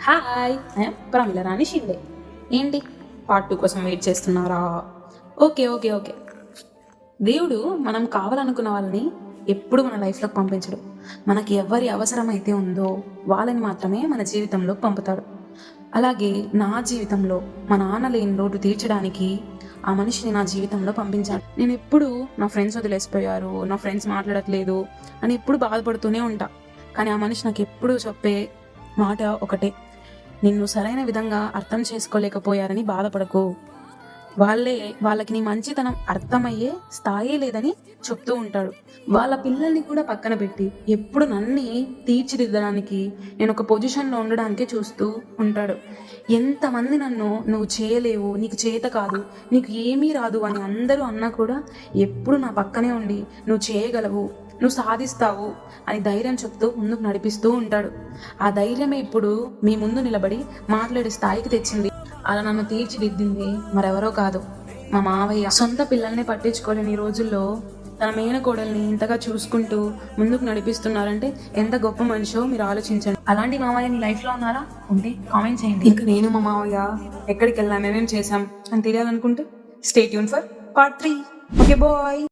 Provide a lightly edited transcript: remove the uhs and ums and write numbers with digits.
Hi, I'm Pramila రాణి షిండే. ఏంటి part 2 కోసం wait చేస్తున్నారా? Okay okay okay. దేవుడు మనం కావాలనుకున్న వాళ్ళని ఎప్పుడు మన లైఫ్లోకి పంపించడు. మనకి ఎవరి అవసరం అయితే ఉందో వాళ్ళని మాత్రమే మన జీవితంలోకి పంపుతాడు. అలాగే నా జీవితంలో మా నాన్న లేని లోటు తీర్చడానికి ఆ మనిషిని నా జీవితంలో పంపించాడు. నేను ఎప్పుడు నా ఫ్రెండ్స్ వదిలేసిపోయారు, నా ఫ్రెండ్స్ మాట్లాడట్లేదు అని ఎప్పుడు బాధపడుతూనే ఉంటా. కానీ ఆ మనిషి నాకు ఎప్పుడు చెప్పే మాట ఒకటే: నిన్ను సరైన విధంగా అర్థం చేసుకోలేకపోయారని బాధపడకు. వాళ్ళకి నీ మంచితనం అర్థమయ్యే స్థాయే లేదని చెప్తూ ఉంటాడు. వాళ్ళ పిల్లల్ని కూడా పక్కన పెట్టి ఎప్పుడు నన్ను తీర్చిదిద్దడానికి, నేను ఒక పొజిషన్లో ఉండడానికే చూస్తూ ఉంటాడు. ఎంతమంది నన్ను నువ్వు చేయలేవు, నీకు చేత కాదు, నీకు ఏమీ రాదు అని అందరూ అన్నా కూడా ఎప్పుడు నా పక్కనే ఉండి నువ్వు చేయగలవు, నువ్వు సాధిస్తావు అని ధైర్యం చెప్తూ ముందుకు నడిపిస్తూ ఉంటాడు. ఆ ధైర్యమే ఇప్పుడు మీ ముందు నిలబడి మాట్లాడే స్థాయికి తెచ్చింది. అలా నన్ను తీర్చిదిద్దింది మరెవరో కాదు, మా మావయ్య. సొంత పిల్లల్ని పట్టించుకోలేని ఈ రోజుల్లో తన మేనకోడల్ని ఇంతగా చూసుకుంటూ ముందుకు నడిపిస్తున్నారంటే ఎంత గొప్ప మనిషో మీరు ఆలోచించండి. అలాంటి మావయ్య మీ లైఫ్లో ఉన్నారా? ఉంటే కామెంట్ చేయండి. ఇంకా నేను మా మావయ్య ఎక్కడికి వెళ్ళాం, ఏమేం చేశాం అని తెలియాలనుకుంటే stay tune for part 3. Okay bye.